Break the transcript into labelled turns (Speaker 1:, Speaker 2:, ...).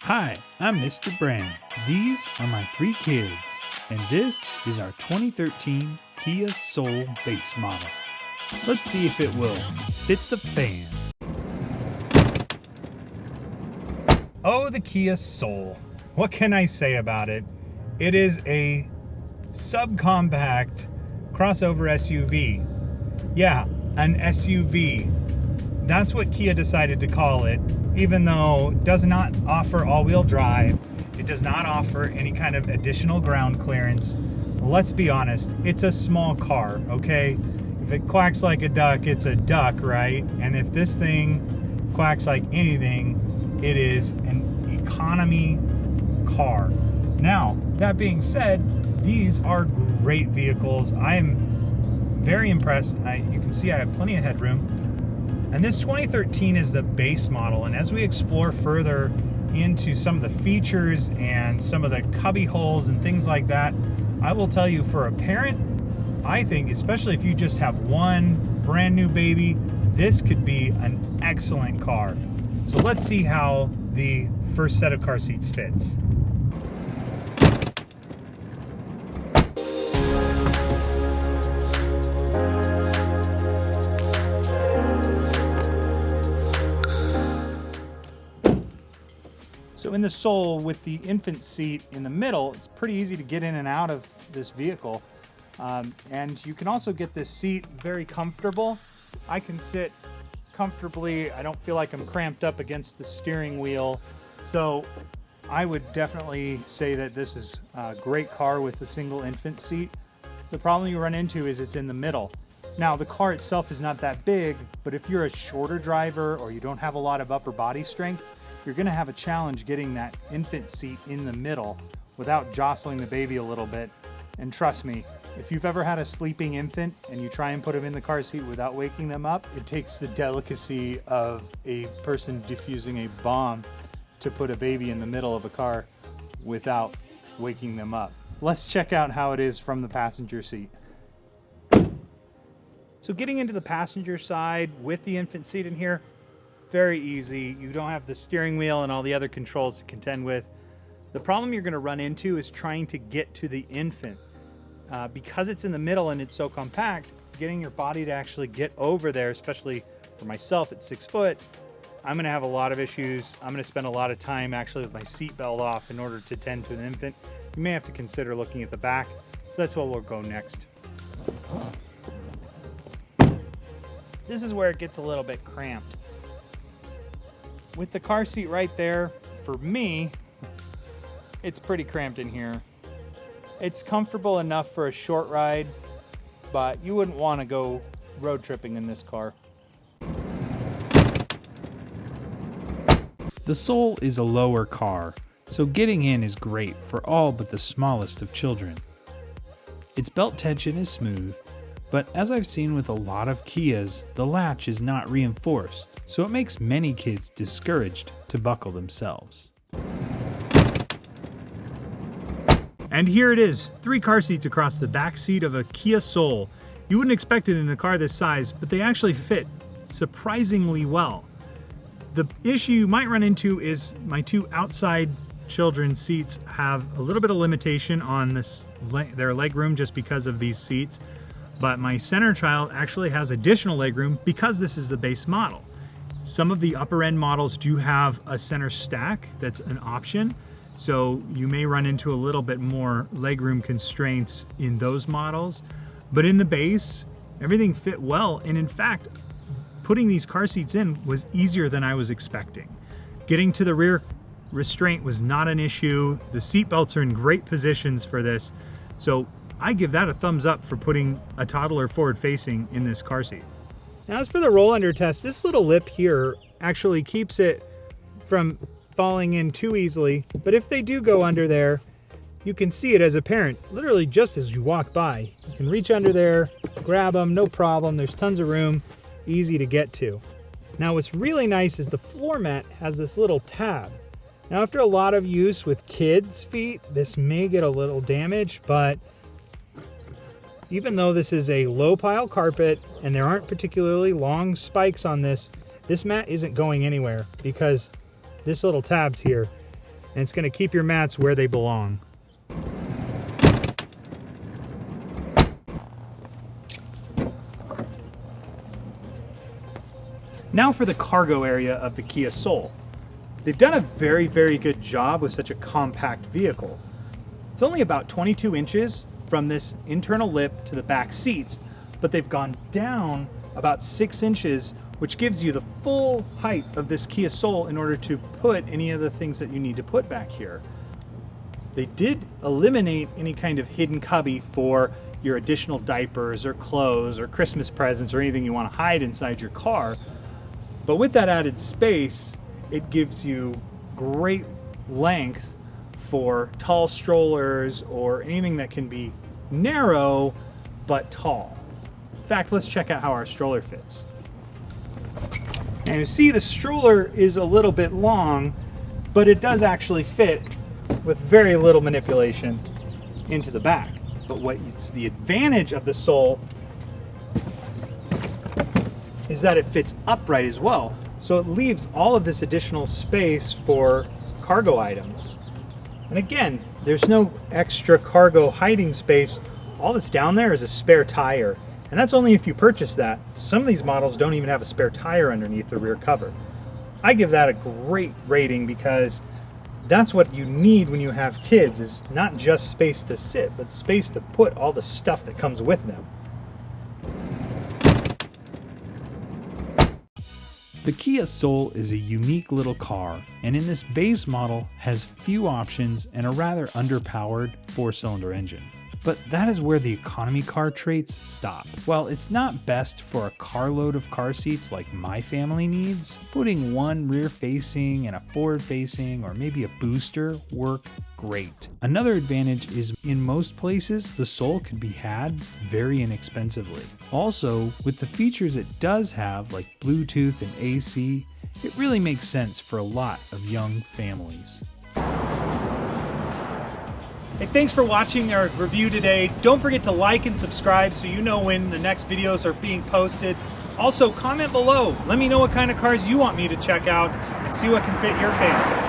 Speaker 1: Hi, I'm Mr. Brand. These are my three kids, and this is our 2013 Kia Soul base model. Let's see if it will fit the fan. Oh, the Kia Soul. What can I say about it? It is a subcompact crossover SUV. Yeah, an SUV. That's what Kia decided to call it, even though it does not offer all-wheel drive. It does not offer any kind of additional ground clearance. Let's be honest, it's a small car, okay? If it quacks like a duck, it's a duck, right? And if this thing quacks like anything, it is an economy car. Now, that being said, these are great vehicles. I am very impressed. You can see I have plenty of headroom. And this 2013 is the base model, and as we explore further into some of the features and some of the cubby holes and things like that, I will tell you, for a parent, I think, especially if you just have one brand new baby, this could be an excellent car. So let's see how the first set of car seats fits. So in the Soul, with the infant seat in the middle, it's pretty easy to get in and out of this vehicle. And you can also get this seat very comfortable. I can sit comfortably. I don't feel like I'm cramped up against the steering wheel. So I would definitely say that this is a great car with a single infant seat. The problem you run into is it's in the middle. Now, the car itself is not that big, but if you're a shorter driver or you don't have a lot of upper body strength, you're going to have a challenge getting that infant seat in the middle without jostling the baby a little bit. And trust me, if you've ever had a sleeping infant and you try and put them in the car seat without waking them up, it takes the delicacy of a person defusing a bomb to put a baby in the middle of a car without waking them up. Let's check out how it is from the passenger seat. So getting into the passenger side with the infant seat in here, very easy. You don't have the steering wheel and all the other controls to contend with. The problem you're going to run into is trying to get to the infant. Because it's in the middle and it's so compact, getting your body to actually get over there, especially for myself at 6 foot, I'm going to have a lot of issues. I'm going to spend a lot of time actually with my seatbelt off in order to tend to an infant. You may have to consider looking at the back. So that's what we'll go next. This is where it gets a little bit cramped. With the car seat right there, for me, it's pretty cramped in here. It's comfortable enough for a short ride, but you wouldn't want to go road tripping in this car. The Soul is a lower car, so getting in is great for all but the smallest of children. Its belt tension is smooth, but as I've seen with a lot of Kias, the latch is not reinforced, so it makes many kids discouraged to buckle themselves. And here it is, 3 car seats across the back seat of a Kia Soul. You wouldn't expect it in a car this size, but they actually fit surprisingly well. The issue you might run into is my 2 outside children's seats have a little bit of limitation on their leg room just because of these seats. But my center child actually has additional legroom because this is the base model. Some of the upper end models do have a center stack that's an option, so you may run into a little bit more legroom constraints in those models. But in the base, everything fit well, and in fact, putting these car seats in was easier than I was expecting. Getting to the rear restraint was not an issue. The seat belts are in great positions for this, so I give that a thumbs up for putting a toddler forward facing in this car seat. Now, as for the roll under test, this little lip here actually keeps it from falling in too easily, but if they do go under there, you can see it as a parent, literally just as you walk by. You can reach under there, grab them, no problem. There's tons of room, easy to get to. Now, what's really nice is the floor mat has this little tab. Now, after a lot of use with kids' feet, this may get a little damaged, but even though this is a low pile carpet and there aren't particularly long spikes on this mat isn't going anywhere because this little tab's here. and it's going to keep your mats where they belong. Now for the cargo area of the Kia Soul. They've done a very, very good job with such a compact vehicle. It's only about 22 inches from this internal lip to the back seats, but they've gone down about 6 inches, which gives you the full height of this Kia Soul in order to put any of the things that you need to put back here. They did eliminate any kind of hidden cubby for your additional diapers or clothes or Christmas presents or anything you want to hide inside your car. But with that added space, it gives you great length for tall strollers or anything that can be narrow but tall. In fact, let's check out how our stroller fits. And you see the stroller is a little bit long, but it does actually fit with very little manipulation into the back. But what's the advantage of the Soul is that it fits upright as well. So it leaves all of this additional space for cargo items. And again, there's no extra cargo hiding space. All that's down there is a spare tire. And that's only if you purchase that. Some of these models don't even have a spare tire underneath the rear cover. I give that a great rating because that's what you need when you have kids, is not just space to sit, but space to put all the stuff that comes with them. The Kia Soul is a unique little car, and in this base model has few options and a rather underpowered 4-cylinder engine. But that is where the economy car traits stop. While it's not best for a carload of car seats like my family needs, putting one rear-facing and a forward-facing or maybe a booster work great. Another advantage is in most places the Soul can be had very inexpensively. Also, with the features it does have like Bluetooth and AC, it really makes sense for a lot of young families. Hey, thanks for watching our review today. Don't forget to like and subscribe so you know when the next videos are being posted. Also, comment below. Let me know what kind of cars you want me to check out and see what can fit your family.